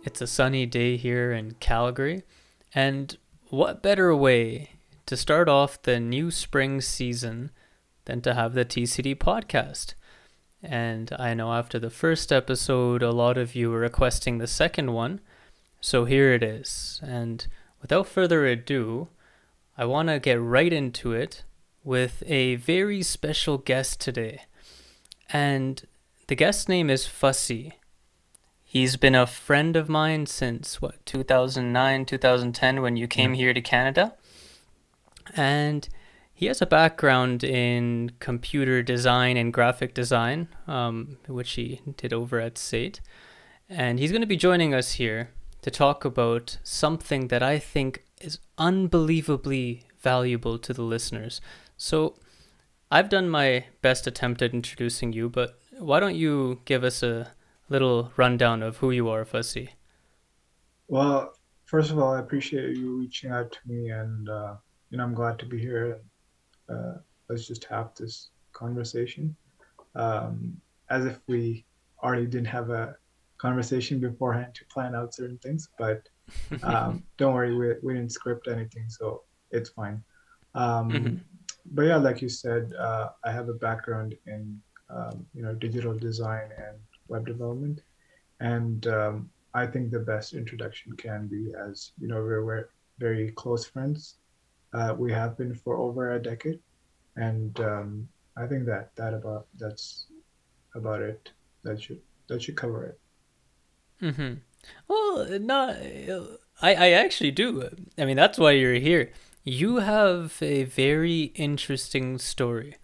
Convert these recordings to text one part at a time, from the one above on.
It's a sunny day here in Calgary, and what better way to start off the new spring season than to have the TCD podcast? And I know after the first episode, a lot of you were requesting the second one, so here it is. And without further ado, I want to get right into it with a very special guest today. And the guest name is Fasih. He's been a friend of mine since 2009, 2010 when you came Yeah. here to Canada. And he has a background in computer design and graphic design, which he did over at SAIT. And he's going to be joining us here to talk about something that I think is unbelievably valuable to the listeners. So I've done my best attempt at introducing you, but why don't you give us a little rundown of who you are, Fussy? Well, first of all, I appreciate you reaching out to me, and I'm glad to be here. Let's just have this conversation, as if we already didn't have a conversation beforehand to plan out certain things. But don't worry, we didn't script anything, so it's fine. Mm-hmm. Um, but yeah, like you said, I have a background in digital design and web development. And I think the best introduction can be as, we're very close friends. We have been for over a decade. And I think that's about it. That should cover it. Mm-hmm. Well, not. I actually do. I mean, that's why you're here. You have a very interesting story.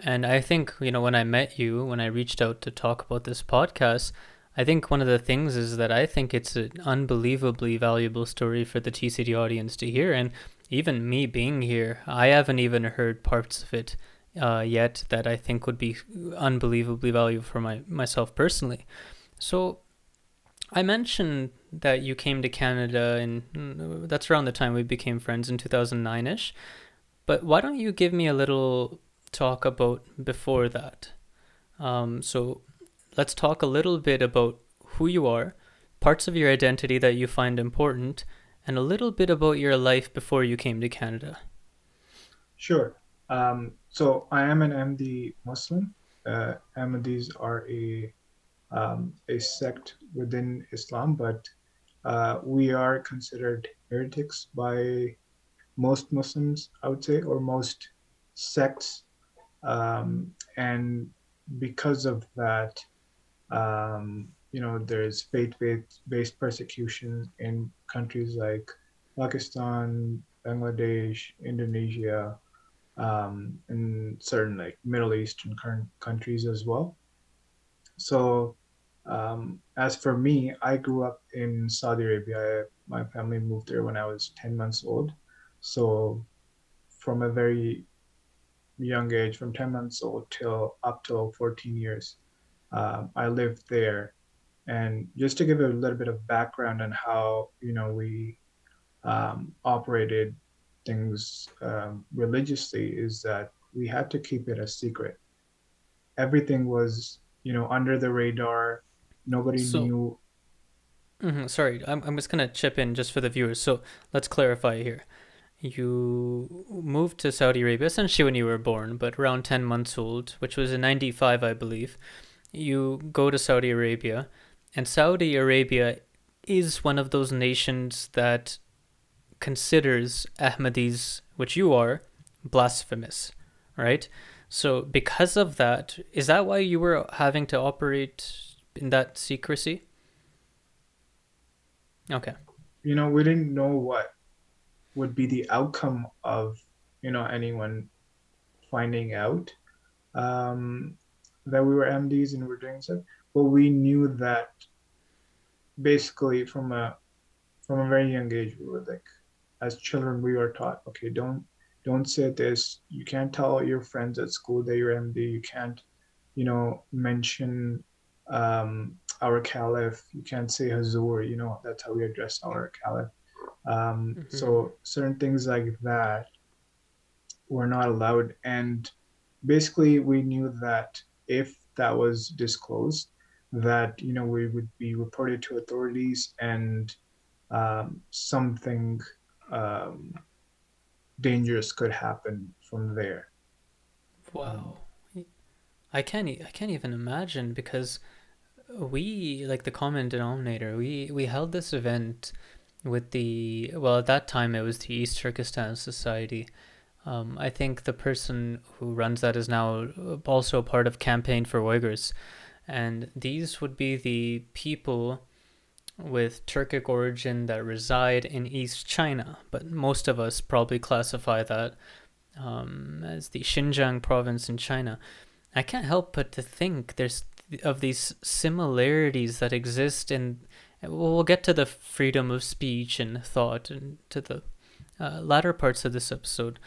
And I think, when I met you, when I reached out to talk about this podcast, I think one of the things is that I think it's an unbelievably valuable story for the TCD audience to hear. And even me being here, I haven't even heard parts of it yet that I think would be unbelievably valuable for myself personally. So I mentioned that you came to Canada, and that's around the time we became friends in 2009 ish. But why don't you give me a little talk about before that? So let's talk a little bit about who you are, parts of your identity that you find important, and a little bit about your life before you came to Canada. Sure. So I am an Ahmadi Muslim. Ahmadis are a sect within Islam, but we are considered heretics by most Muslims, I would say, or most sects. And because of that, there's faith-based persecution in countries like Pakistan, Bangladesh, Indonesia, and certain like Middle Eastern countries as well. So, as for me, I grew up in Saudi Arabia. My family moved there when I was 10 months old. So, from a very young age, from 10 months old till up till 14 years, I lived there. And just to give a little bit of background on how, we operated things religiously, is that we had to keep it a secret. Everything was, under the radar. Nobody So, knew. sorry, I'm just going to chip in just for the viewers. So let's clarify here. You moved to Saudi Arabia essentially when you were born, but around 10 months old, which was in 95, I believe. You go to Saudi Arabia, and Saudi Arabia is one of those nations that considers Ahmadis, which you are, blasphemous, right? So, because of that, is that why you were having to operate in that secrecy? Okay. We didn't know what would be the outcome of, anyone finding out um, that we were MDs and we were doing stuff. But we knew that basically from a very young age, we were like, as children, we were taught, okay, don't say this. You can't tell your friends at school that you're MD. You can't, mention our caliph. You can't say Hazur. That's how we address our caliph. Mm-hmm. So certain things like that were not allowed. And basically, we knew that if that was disclosed, that we would be reported to authorities, and something um, dangerous could happen from there. Um, Wow. I can't even imagine because we, like the common denominator, we held this event with the, well, at that time it was the East Turkestan Society. I think the person who runs that is now also part of Campaign for Uyghurs. And these would be the people with Turkic origin that reside in East China, but most of us probably classify that as the Xinjiang province in China. I can't help but to think there's of these similarities that exist in. We'll get to the freedom of speech and thought and to the latter parts of this episode,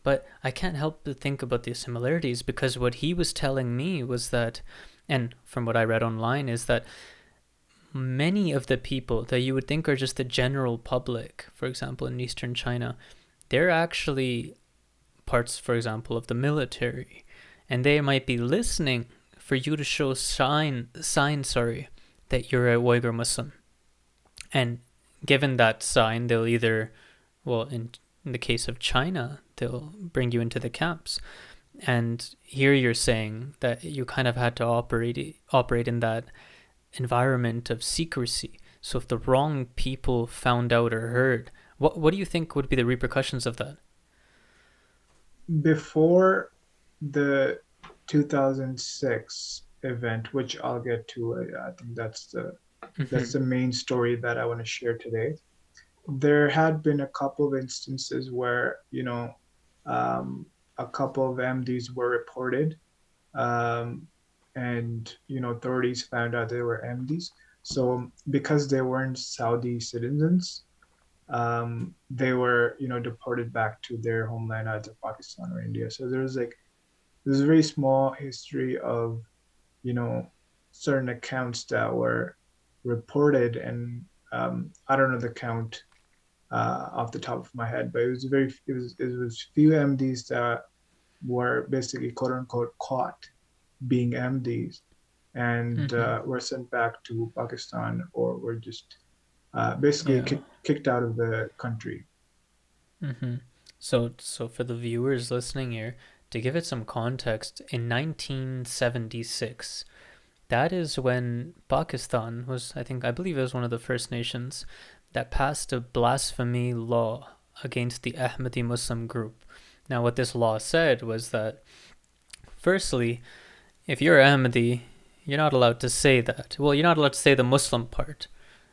but I can't help but think about the similarities because what he was telling me was that, and from what I read online, is that many of the people that you would think are just the general public, for example, in Eastern China, they're actually parts, for example, of the military, and they might be listening for you to show sign, that you're a Uyghur Muslim. And given that sign, they'll either, well, in the case of China, they'll bring you into the camps. And here you're saying that you kind of had to operate in that environment of secrecy. So if the wrong people found out or heard, what do you think would be the repercussions of that? Before the 2006 event, which I'll get to, I think that's Mm-hmm. the main story that I want to share today. There had been a couple of instances where um, a couple of MDs were reported, um, and authorities found out they were MDs. So because they weren't Saudi citizens, they were deported back to their homeland, either Pakistan or India. So there's a very small history of you know certain accounts that were reported, and I don't know the count off the top of my head, but it was few MDs that were basically quote unquote caught being MDs, and Mm-hmm. were sent back to Pakistan, or were just basically Yeah. kicked out of the country. Mm-hmm. So for the viewers listening here, to give it some context, in 1976, that is when Pakistan was, I believe it was one of the first nations that passed a blasphemy law against the Ahmadi Muslim group. Now, what this law said was that, firstly, if you're Ahmadi, you're not allowed to say that. Well, you're not allowed to say the Muslim part.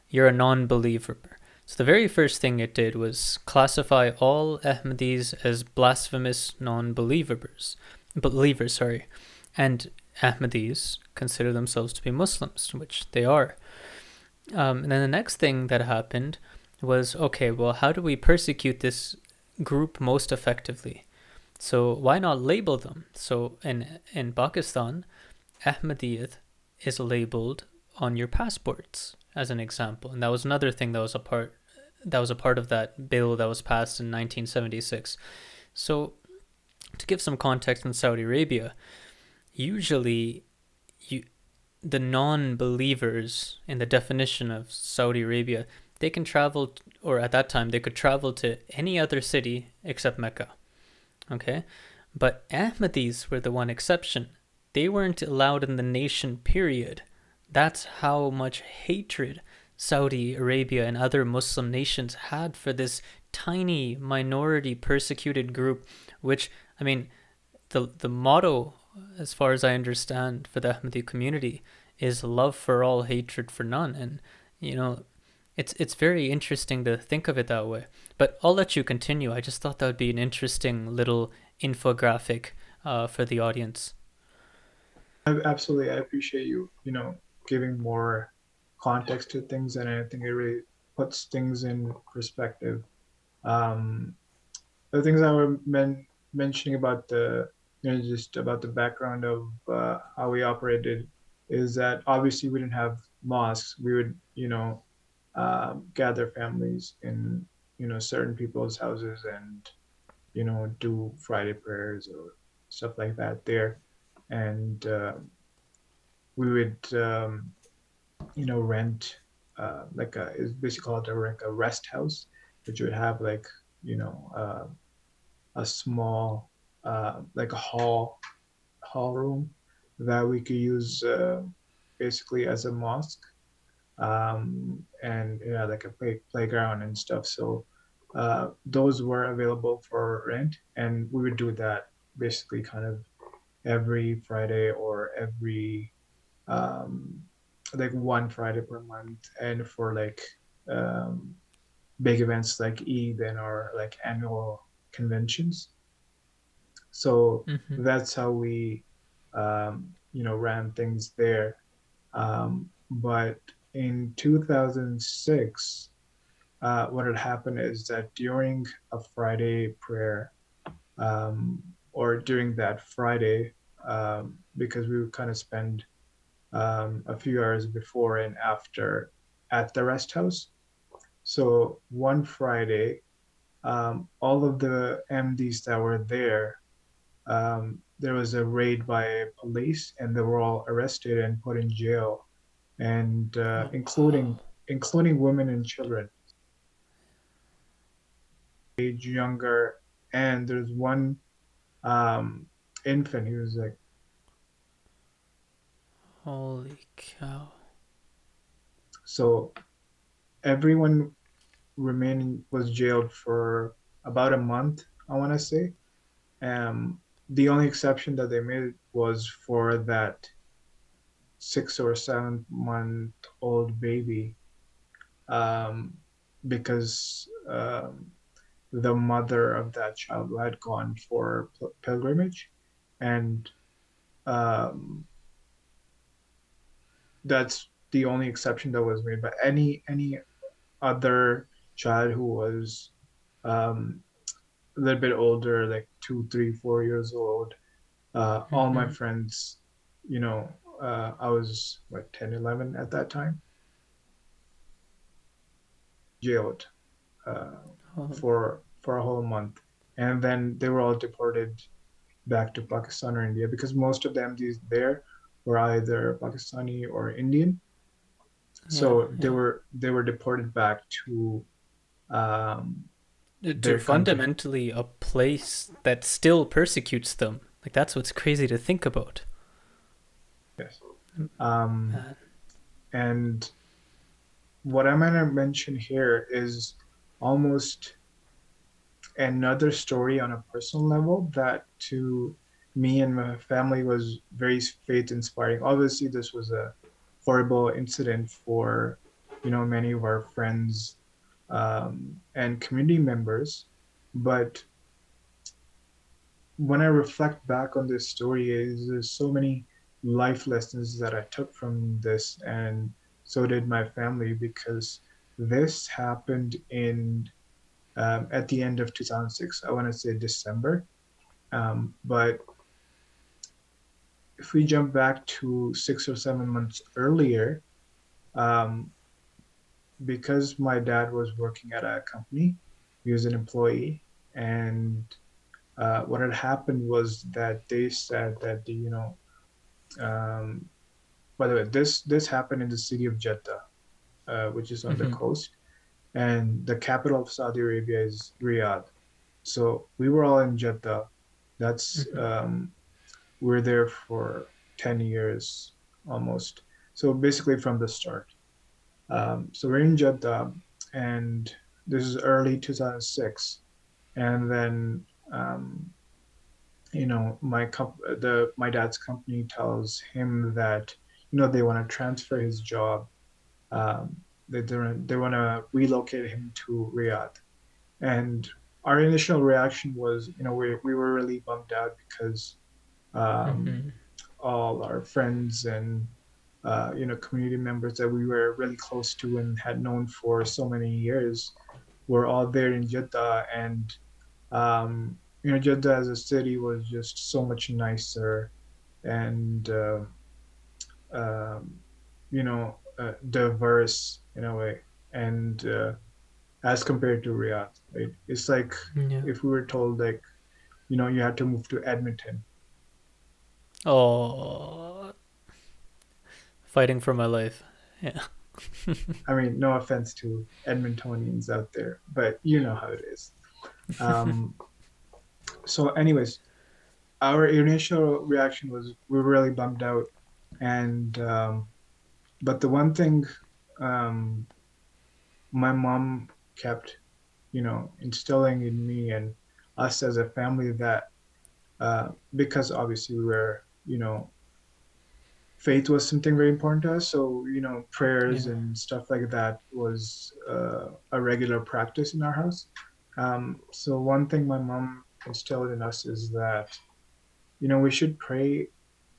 You're a non believer. So the very first thing it did was classify all Ahmadis as blasphemous believers, sorry. And Ahmadis consider themselves to be Muslims, which they are. And then the next thing that happened was, okay, well, how do we persecute this group most effectively? So why not label them? So in Pakistan, Ahmadiyyat is labeled on your passports as an example, and that was another thing that was a part of that bill that was passed in 1976. So to give some context, in Saudi Arabia, usually you the non-believers in the definition of Saudi Arabia, they can travel, or at that time they could travel to any other city except Mecca. Okay, but Ahmadis were the one exception. They weren't allowed in the nation, period. That's how much hatred Saudi Arabia and other Muslim nations had for this tiny minority persecuted group, which, I mean, the motto, as far as I understand, for the Ahmadi community is love for all, hatred for none. And, you know, it's very interesting to think of it that way. But I'll let you continue. I just thought that would be an interesting little infographic for the audience. Absolutely, I appreciate you giving more context to things, and I think it really puts things in perspective. Um, the things I were mentioning about just about the background of how we operated is that obviously we didn't have mosques. We would gather families in certain people's houses, and do Friday prayers or stuff like that there, and we would rent like is basically called like a rest house, which would have like a small like a hall room that we could use basically as a mosque, and like a playground and stuff. So those were available for rent, and we would do that basically kind of every Friday or every um, like one Friday per month, and for like um, big events like Eid and our like annual conventions. So Mm-hmm. that's how we ran things there. But in 2006, what had happened is that during a Friday prayer, or during that Friday, because we would kind of spend a few hours before and after at the rest house. So one Friday, all of the MDs that were there was a raid by police, and they were all arrested and put in jail, and Oh, including women and children, age younger. And there's one um, infant. He was like, holy cow. so everyone remaining was jailed for about a month, I want to say. The only exception that they made was for that 6 or 7 month old baby, um, because the mother of that child had gone for pilgrimage, and um, that's the only exception that was made. But any other child who was um, a little bit older, like 2, 3, 4 years old, all my Mm-hmm. friends, I was what 10, 11 at that time, jailed uh, Oh, for a whole month, and then they were all deported back to Pakistan or India, because most of the MDs there were either Pakistani or Indian. yeah, So they yeah. were they were deported back to um, To their country. fundamentally a place that still persecutes them. Like, that's what's crazy to think about. Yes. Um, Man. and what I'm going to mention here is almost another story on a personal level that to me and my family was very faith inspiring. Obviously, this was a horrible incident for many of our friends and community members, but when I reflect back on this story, there's so many life lessons that I took from this, and so did my family, because this happened in at the end of 2006. I want to say December. But if we jump back to 6 or 7 months earlier, um, because my dad was working at a company, he was an employee, and what had happened was that they said that um, by the way, this happened in the city of Jeddah, which is on the Mm-hmm. coast, and the capital of Saudi Arabia is Riyadh. So we were all in Jeddah. That's Mm-hmm. we're there for 10 years almost. So basically from the start. So we're in Jeddah, and this is early 2006, and then my dad's company tells him that they want to transfer his job. Um, they want to relocate him to Riyadh, and our initial reaction was, we were really bummed out, because um, Mm-hmm. all our friends and community members that we were really close to and had known for so many years were all there in Jeddah, and Jeddah as a city was just so much nicer and um, diverse in a way, and as compared to Riyadh, right? It's like Yeah. if we were told, like, you had to move to Edmonton. Oh, fighting for my life. Yeah. I mean, no offense to Edmontonians out there, but you know how it is. Um, so, anyways, our initial reaction was we were really bummed out, and but the one thing um, my mom kept, instilling in me and us as a family that because obviously we were, faith was something very important to us. So, prayers Yeah. and stuff like that was a regular practice in our house. So one thing my mom instilled in us is that, we should pray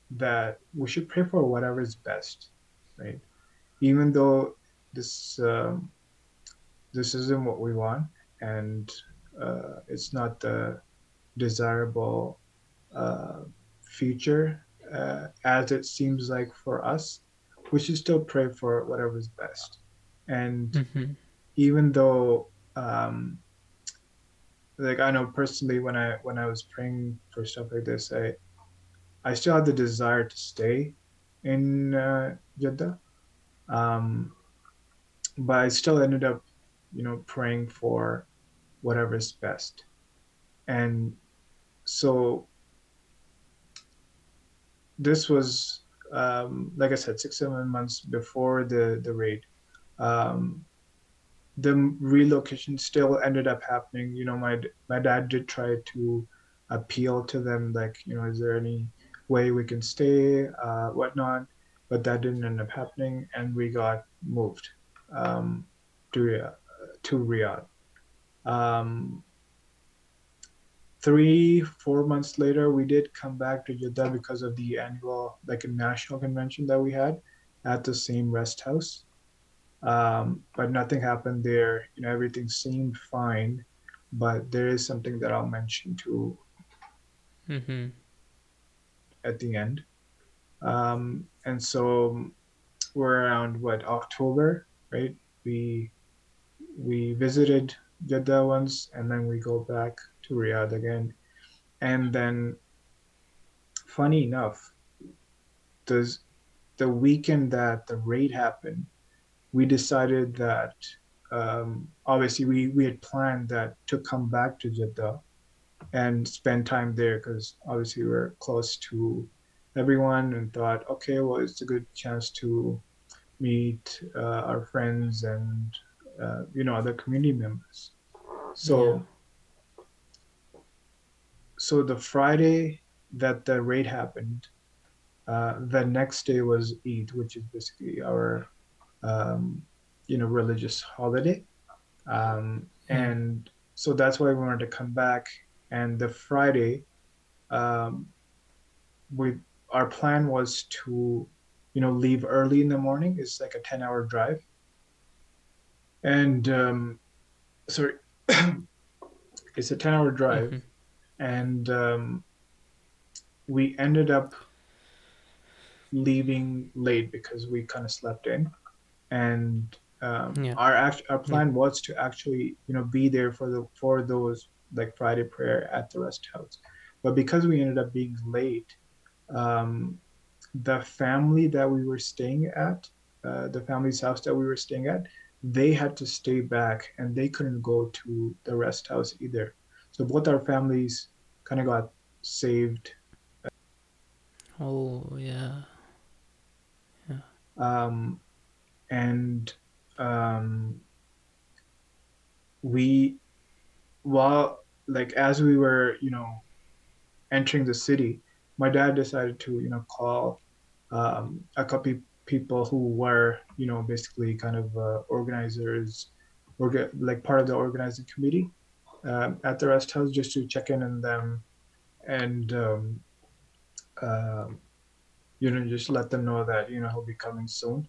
for whatever is best, right? Even though this this isn't what we want, and it's not the desirable uh, future as it seems like for us, we should still pray for whatever's best. And Mm-hmm. even though, like I know personally, when I was praying for stuff like this, I still had the desire to stay in Jeddah, um, but I still ended up, praying for whatever's best. And so this was, like I said, 6 7 months before the raid. Um, the relocation still ended up happening. My dad did try to appeal to them, like, is there any way we can stay, whatnot, but that didn't end up happening, and we got moved um, to to Riyadh. Um, 3 4 months later, we did come back to Jeddah because of the annual, like, a national convention that we had at the same rest house. But nothing happened there. Everything seemed fine, but there is something that I'll mention to Mm-hmm. at the end. And so we're around what, October, right? We we visited Jeddah once, and then we go back to Riyadh again. And then, funny enough, the the weekend that the raid happened, we decided that obviously we had planned that to come back to Jeddah and spend time there because obviously we're close to everyone and thought, okay, well, it's a good chance to meet our friends and other community members. Yeah. So the Friday that the raid happened, the next day was Eid, which is basically our um, religious holiday. Yeah. And so that's why we wanted to come back. And the Friday, um, we our plan was to, leave early in the morning. It's like a 10-hour drive. And sorry, it's a 10-hour drive. Mm-hmm. And we ended up leaving late because we kind of slept in. And Yeah. our Yeah. plan was to actually, be there for those, like, Friday prayer at the rest house. But because we ended up being late, um, the family that we were staying at, the family's house that we were staying at, they had to stay back and they couldn't go to the rest house either. So both our families kind of got saved. Oh, yeah. Yeah. Um, and um, we, while, like, as we were, entering the city, my dad decided to, call a couple people who were, basically kind of organizers, like part of the organizing committee at the rest house, just to check in on them and, um, just let them know that, he'll be coming soon.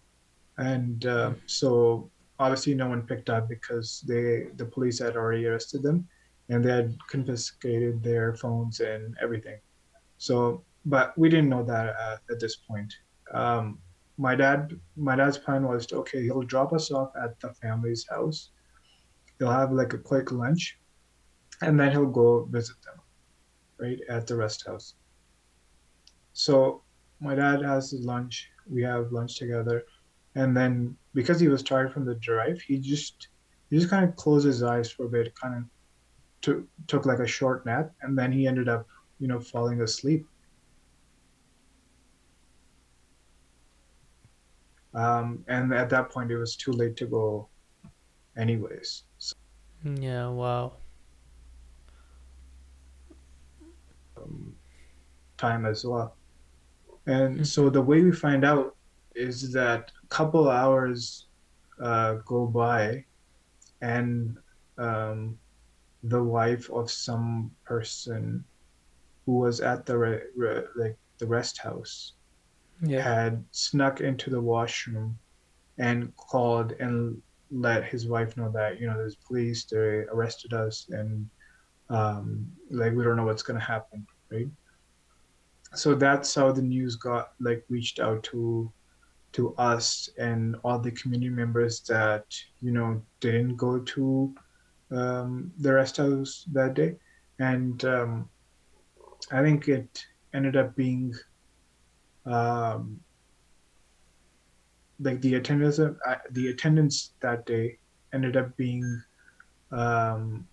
And so obviously no one picked up because the police had already arrested them and they had confiscated their phones and everything. So, but we didn't know that at this point. Um, my dad's plan was to, okay, he'll drop us off at the family's house. He'll have like a quick lunch, and then he'll go visit them, right, at the rest house. So my dad has his lunch. We have lunch together, And then because he was tired from the drive, he just kind of closed his eyes for a bit, kind of took like a short nap, and then he ended up, falling asleep. And at that point, it was too late to go anyways. So, Yeah, wow. um, time as well. And so Hmm. the way we find out is that a couple hours go by, and um, the wife of some person who was at like the rest house Yeah. had snuck into the washroom and called and let his wife know that there's police, they arrested us, and like we don't know what's gonna happen, right? So that's how the news got like reached out to us and all the community members that didn't go to the rest house that day. And I think it ended up being um, like the attendance that day ended up being um,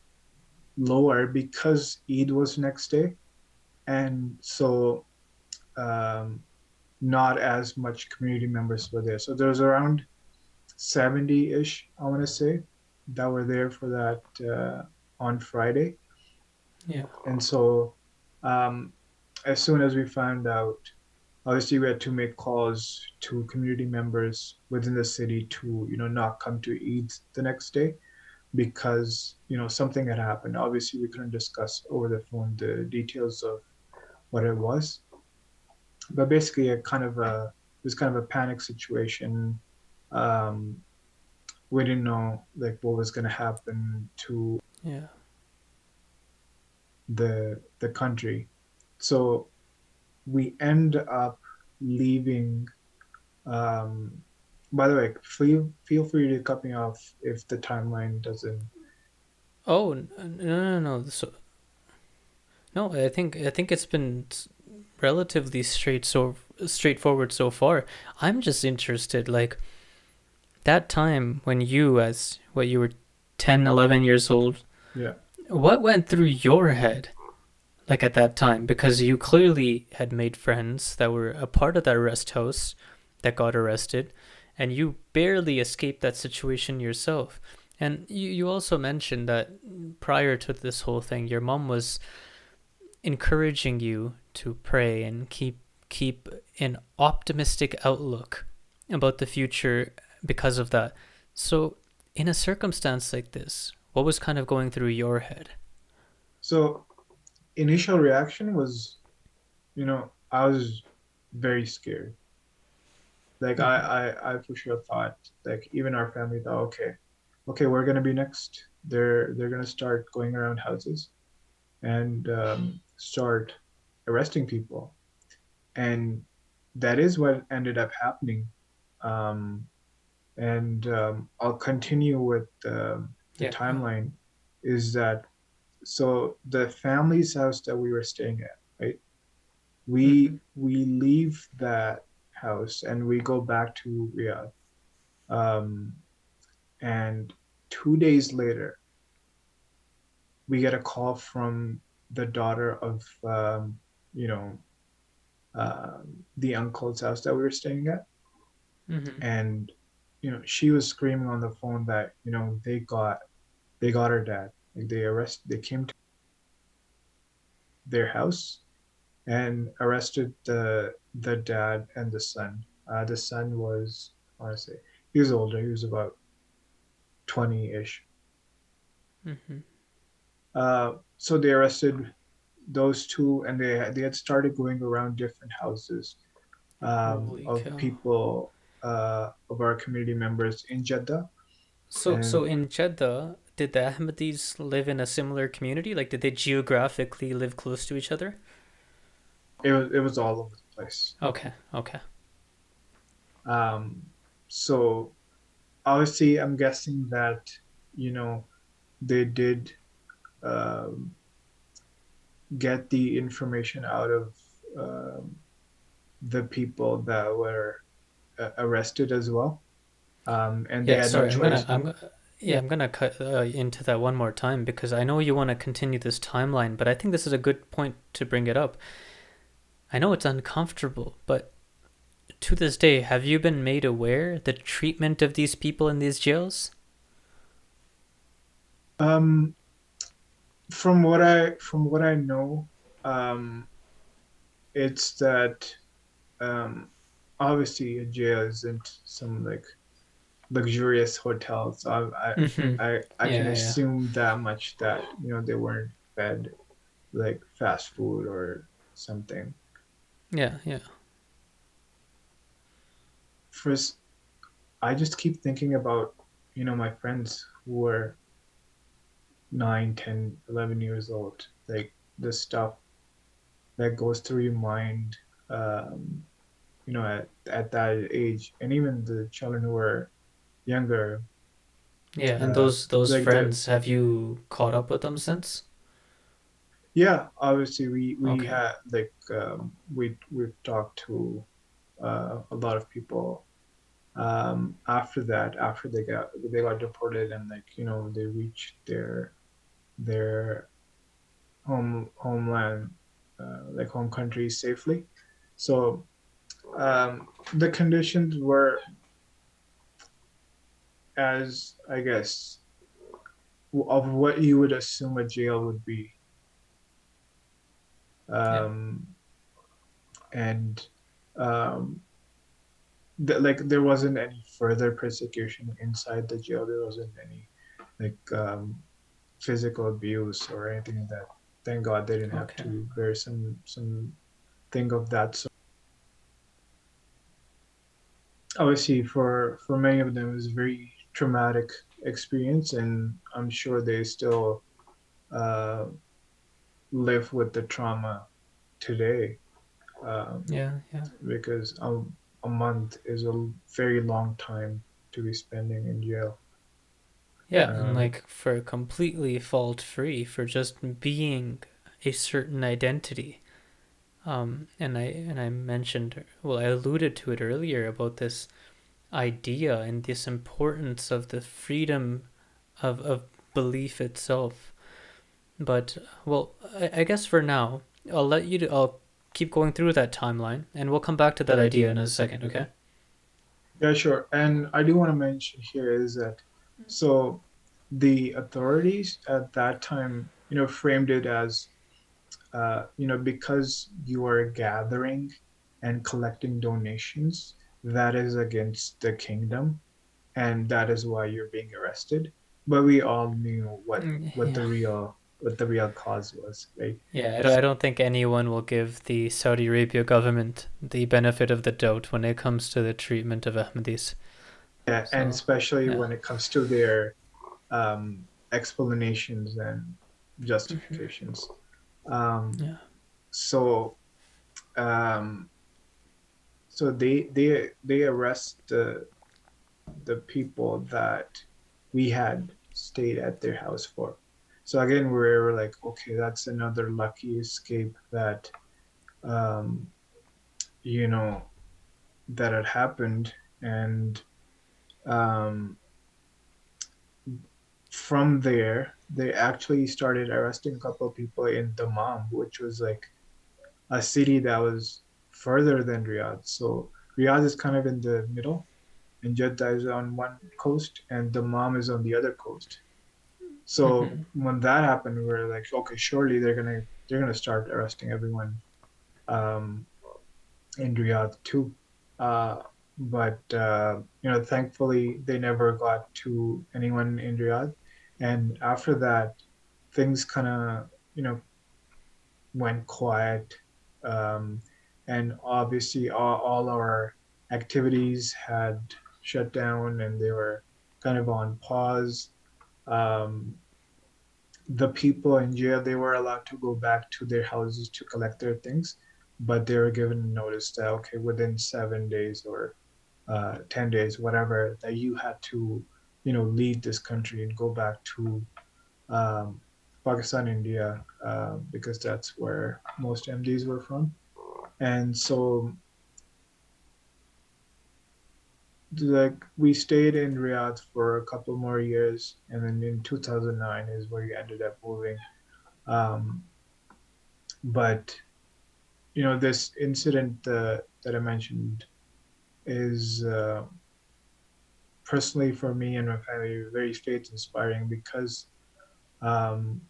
lower because Eid was next day, and so um, not as much community members were there. So there was around 70-ish, I want to say, that were there for that on Friday. Yeah. And so um, as soon as we found out, obviously we had to make calls to community members within the city to not come to Eid the next day because something had happened. Obviously we couldn't discuss over the phone the details of what it was, but basically it was kind of a panic situation. um, we didn't know like what was going to happen to Yeah. the country. So we end up leaving. um, by the way, feel free to cut me off if the timeline doesn't. Oh, no, no, no. So, no, I think it's been relatively straightforward so far. I'm just interested, like that time when you, as what you were 10, 11 years old, Yeah. what went through your head, like at that time? Because you clearly had made friends that were a part of that rest house that got arrested, and you barely escaped that situation yourself. And you also mentioned that prior to this whole thing, your mom was encouraging you to pray and keep an optimistic outlook about the future because of that. So, in a circumstance like this, what was kind of going through your head? So initial reaction was, I was very scared. Like Mm-hmm. I for sure thought, like even our family thought, okay, we're gonna be next. They're gonna start going around houses and start arresting people, and that is what ended up happening. Um, and I'll continue with the Yeah, yeah. timeline. Is that so? The family's house that we were staying at, right? Mm-hmm. We leave that house and we go back to Riyadh. Um, and 2 days later, we get a call from the daughter of you know the uncle's house that we were staying at, Mm-hmm. and she was screaming on the phone that they got her dad. Like they came to their house and arrested the dad and the son. The son was, I want to say, he was older. He was about 20-ish. Mm-hmm. So they arrested those two, and they had started going around different houses Holy of cow. people of our community members in Jeddah. So And in Jeddah, did the Ahmadis live in a similar community? Like, did they geographically live close to each other? it was all over the place. Okay, okay. Um, so obviously, I'm guessing that you know they did um, get the information out of um, the people that were arrested as well. and they Yeah, had no sorry. choice. Yeah, I'm gonna cut into that one more time because I know you want to continue this timeline, but I think this is a good point to bring it up. I know it's uncomfortable, but to this day, have you been made aware the treatment of these people in these jails? Um, from what I know, um, it's that um, obviously a jail isn't some like luxurious hotel, so Mm-hmm. I can Yeah, yeah, assume that much that they weren't fed like fast food or something. yeah, yeah. First, I just keep thinking about my friends who were 9, 10, 11 years old, like the stuff that goes through your mind, um, at that age, and even the children who are younger, Yeah, and those like the friends, have you caught up with them since? yeah, obviously we Okay. had like we've talked to a lot of people after that, after they got deported, and like they reached their homeland, like home country safely. So the conditions were, as I guess, of what you would assume a jail would be. Yeah. um, and um, like there wasn't any further persecution inside the jail. There wasn't any like physical abuse or anything like that. Thank God they didn't have Okay. to bear some thing of that. So obviously, for many of them, it was a very traumatic experience, and I'm sure they still uh, live with the trauma today. Um, Yeah, yeah. because a month is a very long time to be spending in jail. Yeah, and Um, like for completely fault free for just being a certain identity. And I mentioned, well, I alluded to it earlier about this idea and this importance of the freedom of belief itself. But well, I guess for now, I'll keep going through that timeline, and we'll come back to that idea in a second. Okay? yeah, sure. And I do want to mention here is that so the authorities at that time, framed it as, because you are gathering and collecting donations, that is against the kingdom, and that is why you're being arrested. But we all knew Yeah. what the real cause was, right? Yeah, So, I don't think anyone will give the Saudi Arabia government the benefit of the doubt when it comes to the treatment of Ahmadis. yeah, and So, especially yeah. when it comes to their explanations and Hmm. justifications. Um, Yeah. so um, so they arrest the people that we had stayed at their house for. So again, we were like, okay, that's another lucky escape that um, you know that had happened, and um, from there they actually started arresting a couple of people in Dammam, which was like a city that was further than Riyadh. So Riyadh is kind of in the middle, and Jeddah is on one coast, and Dammam is on the other coast. So Hmm. when that happened, we were like, okay, surely they're gonna start arresting everyone um, in Riyadh too. Uh, but thankfully they never got to anyone in Riyadh. And after that, things kind of went quiet, um, and obviously all our activities had shut down and they were kind of on pause. Um, the people in jail, they were allowed to go back to their houses to collect their things, but they were given notice that okay, within 7 days or 10 days, whatever, that you had to leave this country and go back to um, Pakistan, India, because that's where most MDs were from. And so like we stayed in Riyadh for a couple more years, and then in 2009 is where we ended up moving. Um, but this incident that I mentioned is personally for me and my family very faith inspiring because um,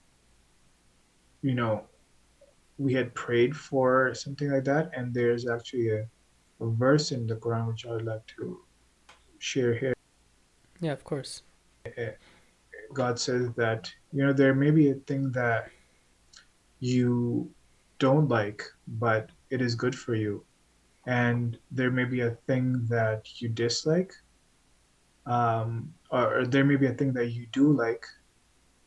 you know we had prayed for something like that, and there's actually a verse in the Quran which I would like to share here. Yeah, of course. Uh, God says that there may be a thing that you don't like, but it is good for you, and there may be a thing that you dislike, or there may be a thing that you do like,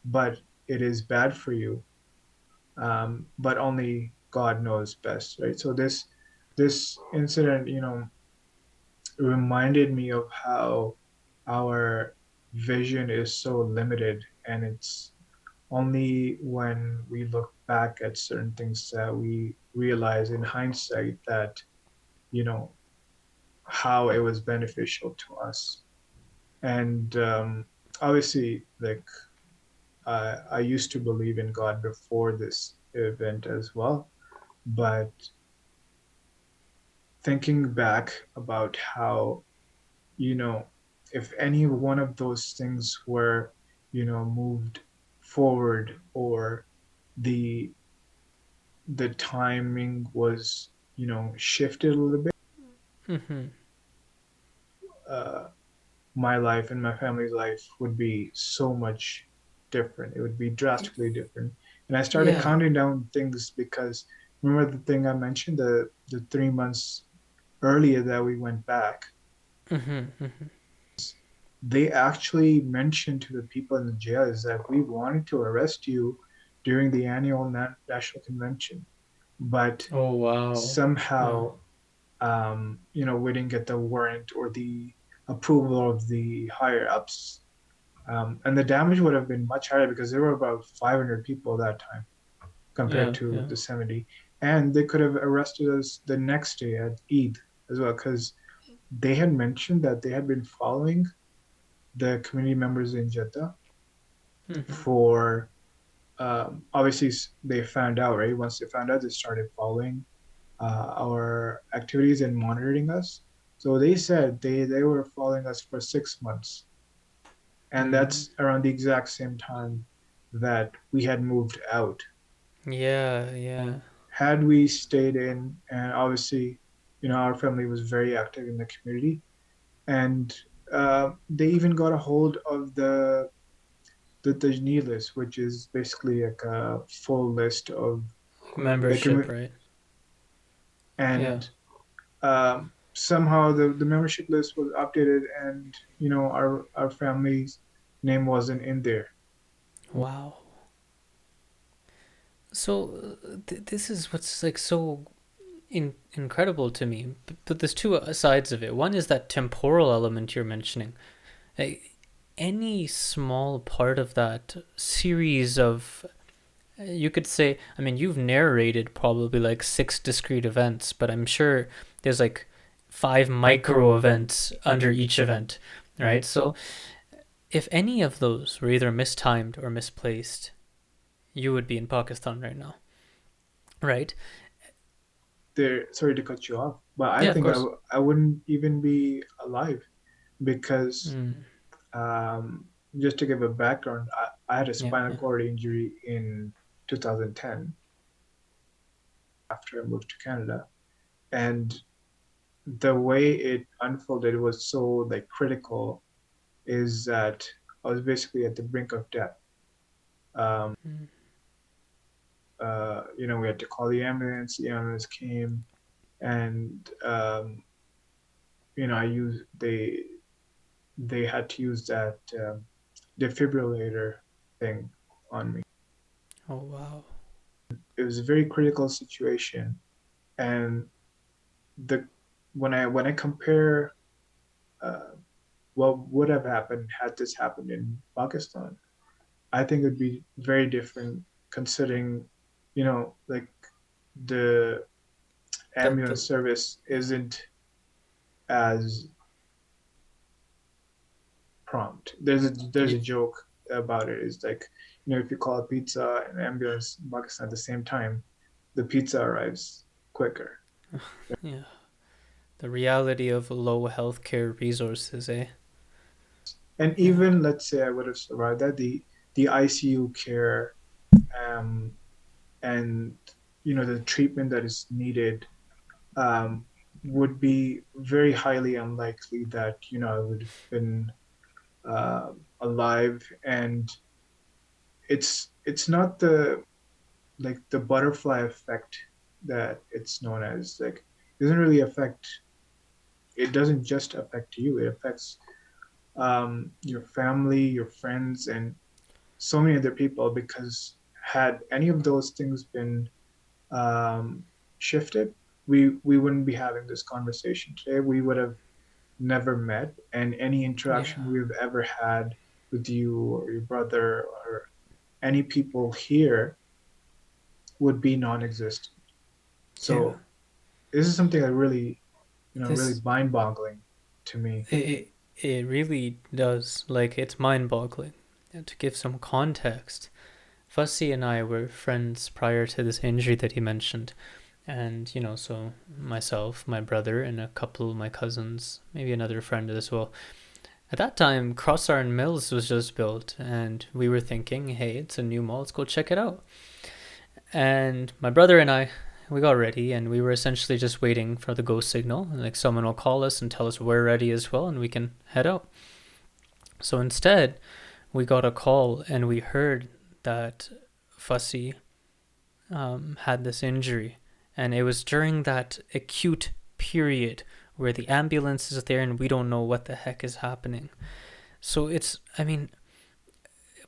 but it is bad for you, but only God knows best, right? So this incident, reminded me of how our vision is so limited, and it's only when we look back at certain things that we realize in hindsight that you know how it was beneficial to us. And obviously, like I used to believe in God before this event as well, but thinking back about how you know if any one of those things were moved forward, or the the timing was shifted a little bit, Mm-hmm. uh, my life and my family's life would be so much different. It would be drastically different. And I started Yeah. counting down things because remember the thing I mentioned, the 3 months earlier that we went back, Mm-hmm. Mm-hmm. they actually mentioned to the people in the jail is that we wanted to arrest you during the annual national convention, but Oh, wow. Wow. somehow we didn't get the warrant or the approval of the higher ups. And the damage would have been much higher because there were about 500 people that time compared Yeah, to yeah. the 70. And they could have arrested us the next day at Eid as well, because they had mentioned that they had been following the community members in Jeddah Mm-hmm. for, obviously, they found out, right? Once they found out, they started following our activities and monitoring us. So they said they were following us for 6 months. And Mm. that's around the exact same time that we had moved out. Yeah, yeah. Had we stayed in, and obviously, our family was very active in the community, and they even got a hold of the Tajni list, which is basically like a full list of the Membership, community, right? Yeah. and somehow the membership list was updated, and our family's name wasn't in there. Wow. So this is what's like so incredible to me. But there's two sides of it. One is that temporal element you're mentioning. Like, any small part of that series of, you could say, I mean, you've narrated probably like six discrete events, but I'm sure there's like five micro events under each event, right? So if any of those were either mistimed or misplaced, you would be in Pakistan right now, right? There, sorry to cut you off, but I Yeah, of think course. I wouldn't even be alive because Mm, just to give a background, I had a yeah, spinal yeah. cord injury in 2010 after I moved to Canada, and the way it unfolded was so like critical is that I was basically at the brink of death. Um, Mm. we had to call the ambulance. The ambulance came, and I used they had to use that defibrillator thing on me. Oh, wow. It was a very critical situation, and the when I compare uh, what would have happened had this happened in Pakistan, I think it would be very different considering, like the The ambulance service yeah. isn't as prompt. There's a Yeah. joke about it. It's like, if you call a pizza and ambulance in Pakistan at the same time, the pizza arrives quicker. Yeah. The reality of low healthcare resources, eh? And Yeah. even let's say I would have survived that, the ICU care, um, and the treatment that is needed, um, would be very highly unlikely that I would have been alive. And it's not the butterfly effect that it's known as. Like, it doesn't really affect. It doesn't just affect you. It affects your family, your friends, and so many other people. Because had any of those things been um, shifted, we wouldn't be having this conversation today. We would have never met, and any interaction Yeah. we've ever had with you or your brother or any people here would be non-existent. Yeah. So this is something that really, really This mind-boggling to me. it really does. Like, it's mind-boggling. And to give some context, Fasih and I were friends prior to this injury that he mentioned. And, so myself, my brother, and a couple of my cousins, maybe another friend as well. At that time, Cross Iron Mills was just built, and we were thinking, hey, it's a new mall, let's go check it out. And my brother and I, we got ready, and we were essentially just waiting for the go signal. And, like, someone will call us and tell us we're ready as well, and we can head out. So instead, we got a call, and we heard that Fussy had this injury. And it was during that acute period where the ambulance is there and we don't know what the heck is happening. So it's, I mean,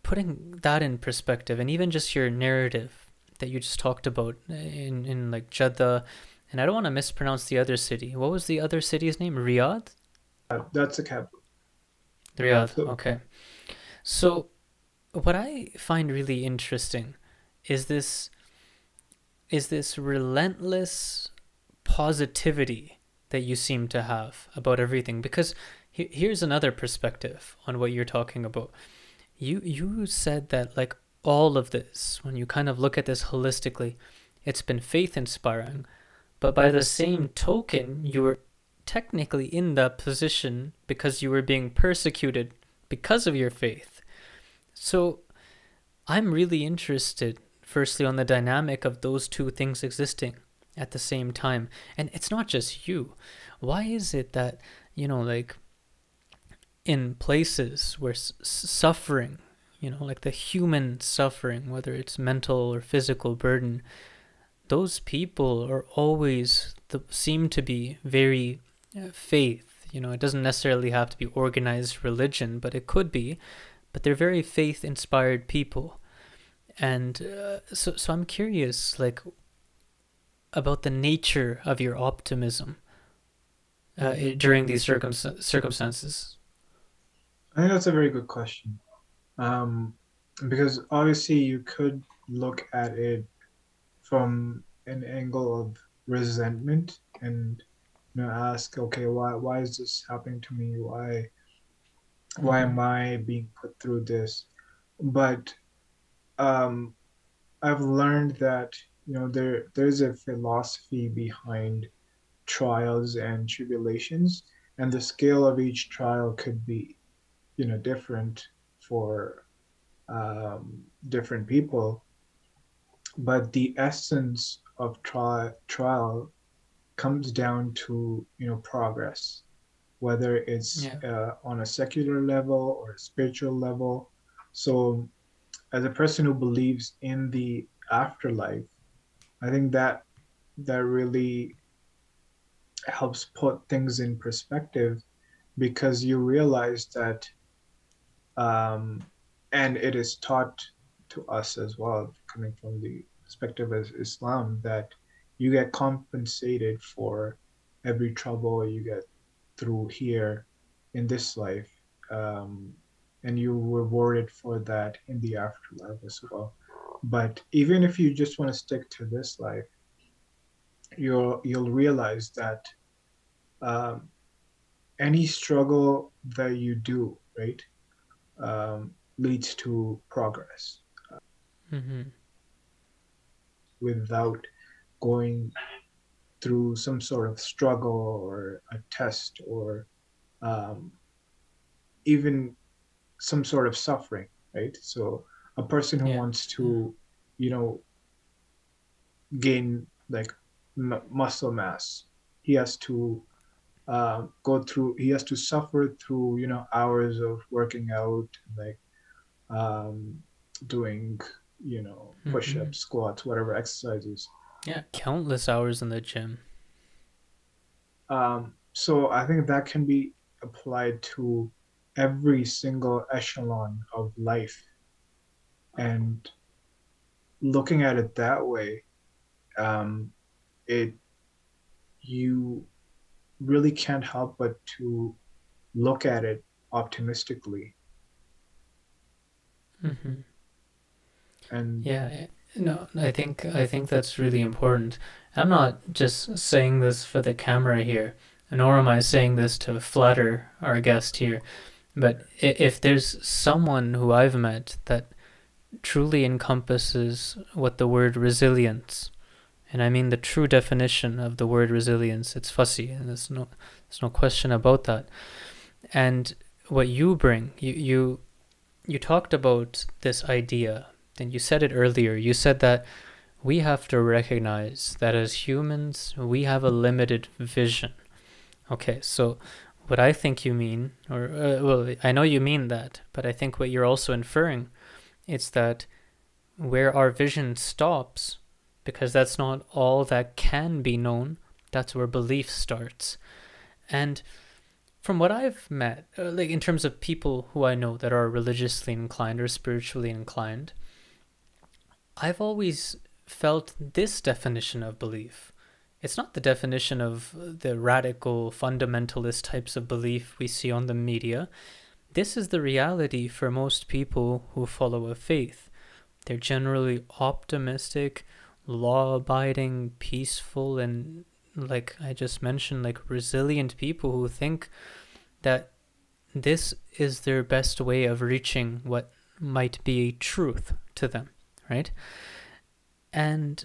putting that in perspective, and even just your narrative that you just talked about in like Jeddah, and I don't want to mispronounce the other city. What was the other city's name? Riyadh? That's a capital. Riyadh. So Okay. So what I find really interesting is this relentless positivity that you seem to have about everything. Because here's another perspective on what you're talking about. You said that, like, all of this, when you kind of look at this holistically, it's been faith inspiring. But by the same token, you were technically in that position because you were being persecuted because of your faith. So I'm really interested, firstly, on the dynamic of those two things existing at the same time. And it's not just you. Why is it that, like, in places where suffering, like the human suffering, whether it's mental or physical burden, those people are always seem to be very faith. It doesn't necessarily have to be organized religion, but it could be. But they're very faith-inspired people, and so I'm curious, like, about the nature of your optimism during these circumstances. I think that's a very good question. Because obviously you could look at it from an angle of resentment, and ask, okay, why is this happening to me? Why Mm-hmm. am I being put through this? But um, I've learned that there's a philosophy behind trials and tribulations, and the scale of each trial could be different for different people. But the essence of trial comes down to progress, whether it's Yeah. on a secular level or a spiritual level. So as a person who believes in the afterlife, I think that really helps put things in perspective, because you realize that, um, and it is taught to us as well, coming from the perspective of Islam, that you get compensated for every trouble you get through here in this life, um, and you're rewarded for that in the afterlife as well. But even if you just want to stick to this life, you'll realize that um, any struggle that you do, right? leads to progress Mm-hmm. without going through some sort of struggle or a test or um, even some sort of suffering, right? So a person who Yeah. wants Yeah. to, you know, gain like muscle mass, he has to he has to suffer through, hours of working out, like um, doing, Mm-hmm. push-ups, squats, whatever exercises. Yeah. Countless hours in the gym. So I think that can be applied to every single echelon of life. And looking at it that way, um, it you really can't help but to look at it optimistically. Mm-hmm. And Yeah, no, I think that's really important. I'm not just saying this for the camera here, nor am I saying this to flatter our guest here, but if there's someone who I've met that truly encompasses what the word resilience, and I mean the true definition of the word resilience, it's Fasih, and there's no question about that. And what you bring, you talked about this idea, and you said it earlier. You said that we have to recognize that as humans, we have a limited vision. Okay, so what I think you mean, or well, I know you mean that, but I think what you're also inferring is that where our vision stops, because that's not all that can be known, that's where belief starts. And from what I've met, like in terms of people who I know that are religiously inclined or spiritually inclined, I've always felt this definition of belief. It's not the definition of the radical fundamentalist types of belief we see on the media. This is the reality for most people who follow a faith. They're generally optimistic, law abiding, peaceful, and like I just mentioned, like resilient people who think that this is their best way of reaching what might be truth to them, right? And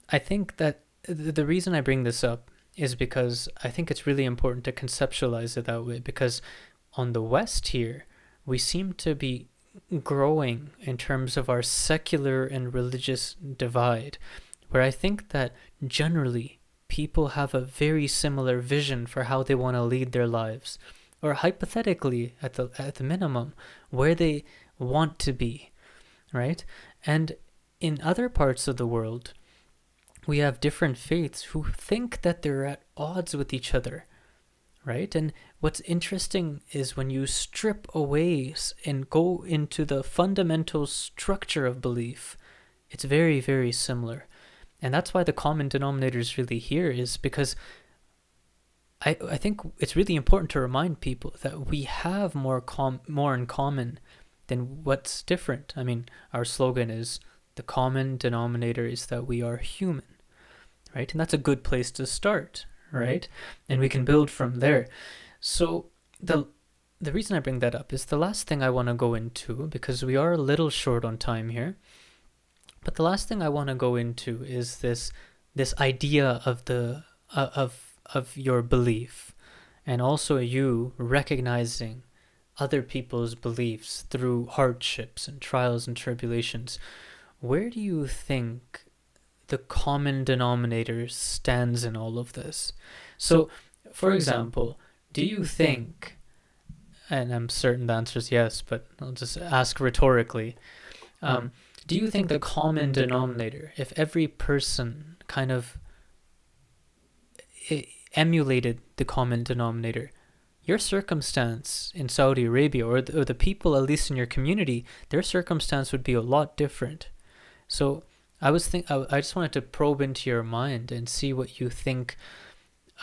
I think that the reason I bring this up is because I think it's really important to conceptualize it that way, because on the West here, we seem to be growing in terms of our secular and religious divide, where I think that generally people have a very similar vision for how they want to lead their lives, or hypothetically, at the minimum, where they want to be, right? And in other parts of the world, we have different faiths who think that they're at odds with each other, right? And what's interesting is when you strip away and go into the fundamental structure of belief, it's very, very similar. And that's why the common denominator is really here, is because I think it's really important to remind people that we have more in common than what's different. I mean, our slogan is the common denominator is that we are human, right? And that's a good place to start, right? And we can build from there. So the reason I bring that up is the last thing I want to go into, because we are a little short on time here. But the last thing I want to go into is this idea of the of your belief, and also you recognizing other people's beliefs through hardships and trials and tribulations. Where do you think the common denominator stands in all of this? So, for example, do you think, and I'm certain the answer is yes, but I'll just ask rhetorically, um, do you think the common denominator, if every person kind of emulated the common denominator, your circumstance in Saudi Arabia, or the people at least in your community, their circumstance would be a lot different. So I just wanted to probe into your mind and see what you think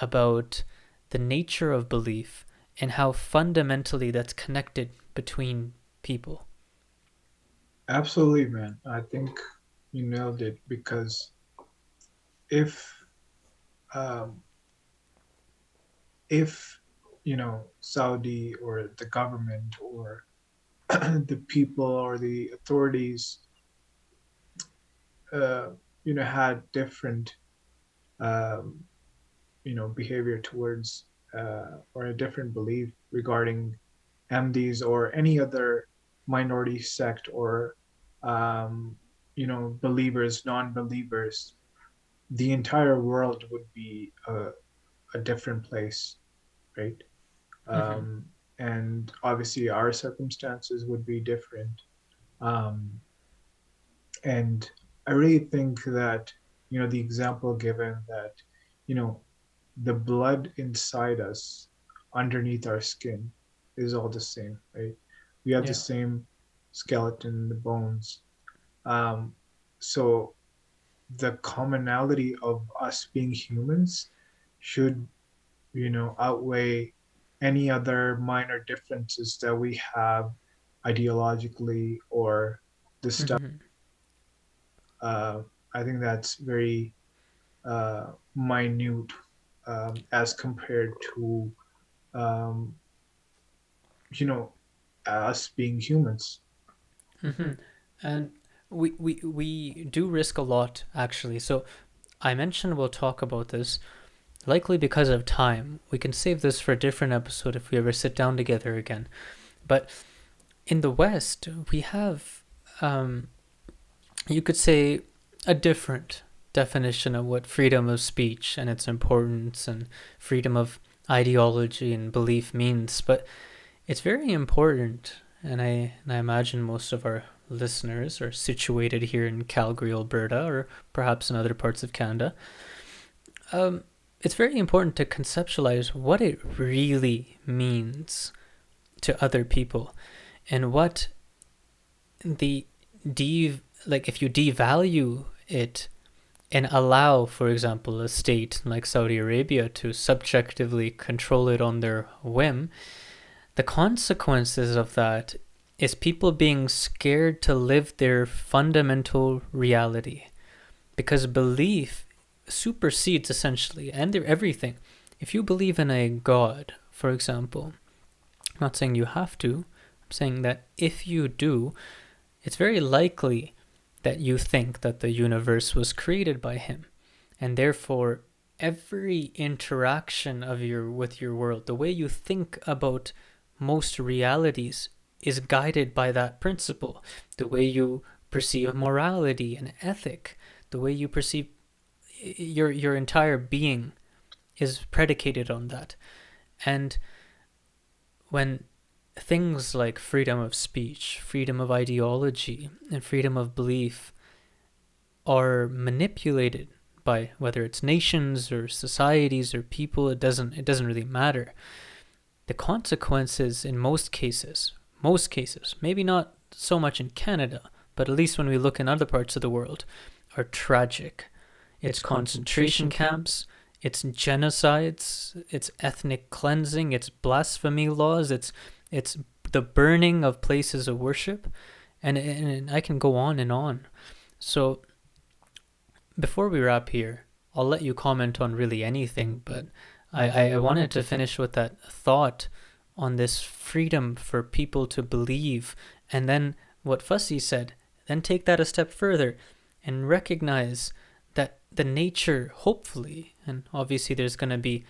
about the nature of belief and how fundamentally that's connected between people. absolutely, man. I think you nailed it because if um, if Saudi or the government or the people or the authorities, uh, had different, um, behavior towards, or a different belief regarding MDs or any other minority sect or, um, believers, non-believers, the entire world would be a different place, right? Mm-hmm. Um, and obviously, our circumstances would be different. Um, and I really think that, the example given that, you know, the blood inside us, underneath our skin, is all the same, right? We have the Yeah. same skeleton, the bones. Um, so the commonality of us being humans should, outweigh any other minor differences that we have ideologically or the stuff. Mm-hmm. Uh, I think that's very minute, as compared to, um, you know, us being humans. Mm-hmm. And we do risk a lot, actually. So I mentioned we'll talk about this, likely because of time. We can save this for a different episode if we ever sit down together again. But in the West, we have, you could say, a different definition of what freedom of speech and its importance and freedom of ideology and belief means. But it's very important, and I imagine most of our listeners are situated here in Calgary, Alberta, or perhaps in other parts of Canada. It's very important to conceptualize what it really means to other people and what the like if you devalue it and allow, for example, a state like Saudi Arabia to subjectively control it on their whim, the consequences of that is people being scared to live their fundamental reality because belief supersedes essentially and everything. If you believe in a god, for example, I'm not saying you have to, I'm saying that if you do, it's very likely that you think that the universe was created by him, and therefore every interaction of your with your world, the way you think about most realities, is guided by that principle. The way you perceive morality and ethic, the way you perceive your entire being is predicated on that. And when things like freedom of speech, freedom of ideology, and freedom of belief are manipulated by whether it's nations or societies or people, it doesn't really matter. The consequences in most cases, maybe not so much in Canada, but at least when we look in other parts of the world, are tragic. It's concentration camps, it's genocides, it's ethnic cleansing, it's blasphemy laws, it's the burning of places of worship, and I can go on and on. So before we wrap here, I'll let you comment on really anything, but I wanted to finish with that thought on this freedom for people to believe, and then what Fasih said, then take that a step further and recognize that the nature, hopefully, and obviously there's going to be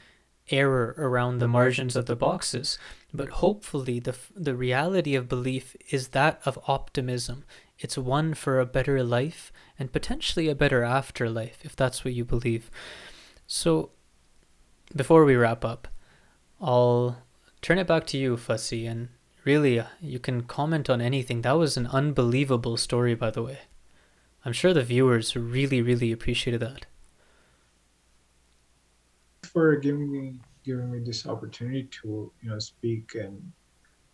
error around the margins of the boxes, but hopefully the reality of belief is that of optimism. It's one for a better life and potentially a better afterlife, if that's what you believe. So before we wrap up, I'll turn it back to you, Fasih, and really, you can comment on anything. That was an unbelievable story, by the way. I'm sure the viewers really, really appreciated that. For giving me this opportunity to, speak and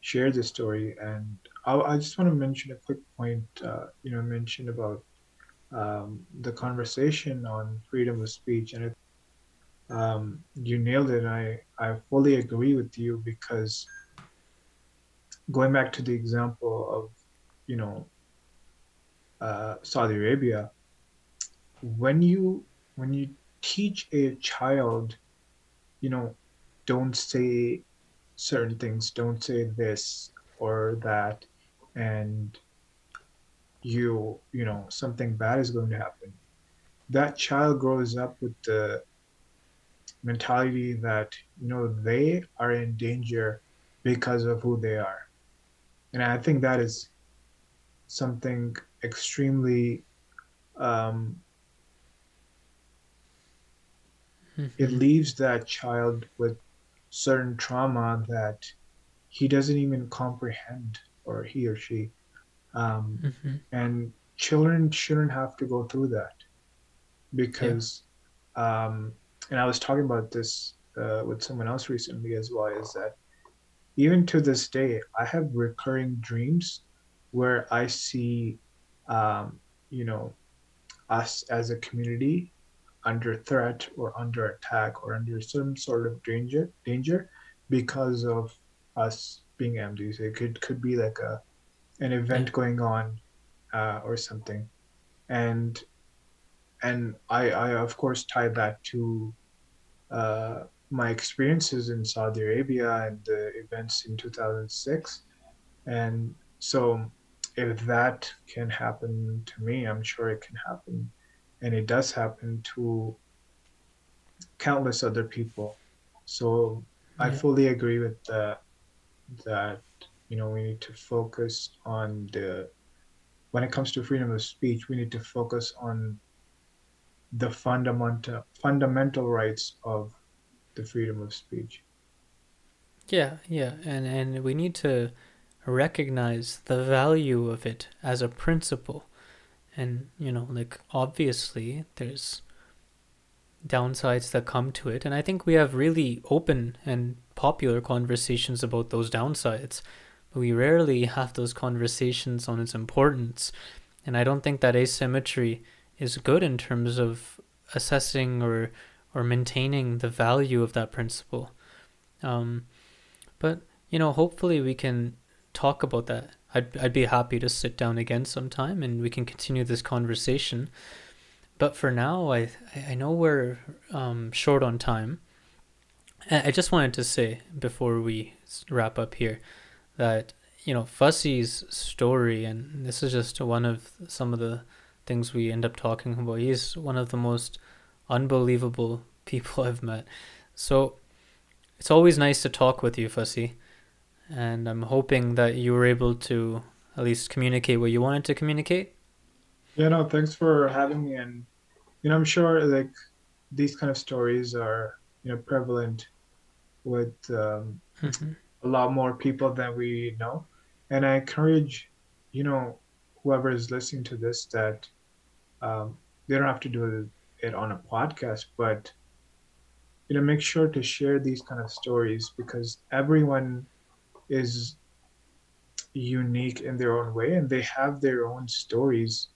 share this story. And I just want to mention a quick point. Mention about, the conversation on freedom of speech, and you nailed it. And I fully agree with you, because going back to the example of, you know Saudi Arabia, when you teach a child, you know don't say certain things, don't say this or that, and something bad is going to happen. That child grows up with the mentality that, they are in danger because of who they are. And I think that is something extremely, um, it Mm-hmm. leaves that child with certain trauma that he doesn't even comprehend, or he or she. Um, Mm-hmm. and children shouldn't have to go through that Yeah. because, um, and I was talking about this with someone else recently as well, is that even to this day, I have recurring dreams where I see, um, you know, us as a community under threat or under attack or under some sort of danger because of us being MDs. It could be like an Yeah. event going on or something, and I of course tie that to uh, my experiences in Saudi Arabia and the events in 2006. And so, if that can happen to me, I'm sure it can happen, and it does happen to countless other people. So, I Yeah. fully agree with that we need to focus on when it comes to freedom of speech, we need to focus on the fundamental rights of the freedom of speech. Yeah. Yeah. And we need to recognize the value of it as a principle. And, like, obviously, there's downsides that come to it. And I think we have really open and popular conversations about those downsides. But we rarely have those conversations on its importance. And I don't think that asymmetry is good in terms of assessing or maintaining the value of that principle. Um, but hopefully we can talk about that. I'd be happy to sit down again sometime and we can continue this conversation. But for now, I know we're short on time. I just wanted to say before we wrap up here that Fasih's story, and this is just one of some of the things we end up talking about. He's one of the most unbelievable people I've met. So it's always nice to talk with you, Fasih, and I'm hoping that you were able to at least communicate what you wanted to communicate. Yeah, no, thanks for having me. And I'm sure like these kind of stories are prevalent with Mm-hmm. a lot more people than we know. And I encourage whoever is listening to this that they don't have to do it on a podcast, but make sure to share these kind of stories because everyone is unique in their own way and they have their own stories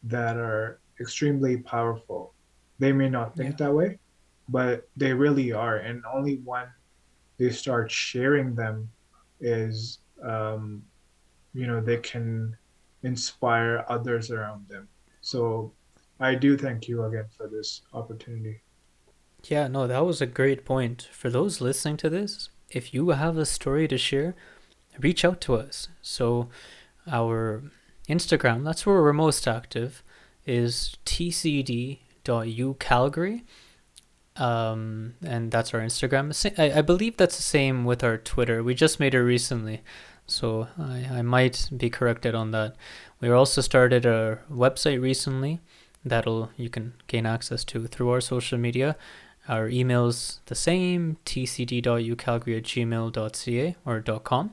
that are extremely powerful. They may not Yeah. think that way, but they really are. And only when they start sharing them is, they can inspire others around them. So I do thank you again for this opportunity. Yeah, no, that was a great point. For those listening to this, if you have a story to share, reach out to us. So our Instagram, that's where we're most active, is tcd.ucalgary. And that's our Instagram. I believe that's the same with our Twitter. We just made it recently, so I might be corrected on that. We also started a website recently that'll you can gain access to through our social media. Our email's the same, tcd.ucalgary@gmail.ca or .com.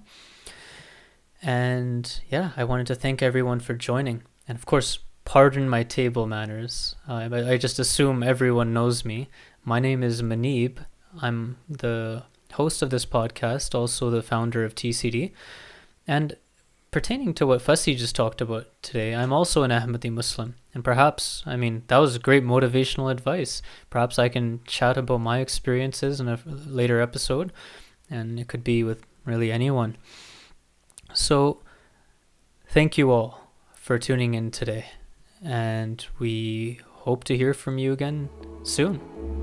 And yeah, I wanted to thank everyone for joining. And of course, pardon my table manners. I just assume everyone knows me. My name is Munib. I'm the host of this podcast, also the founder of TCD. And pertaining to what Fasih just talked about today, I'm also an Ahmadi Muslim. And perhaps, that was great motivational advice. Perhaps I can chat about my experiences in a later episode, and it could be with really anyone. So, thank you all for tuning in today, and we hope to hear from you again soon.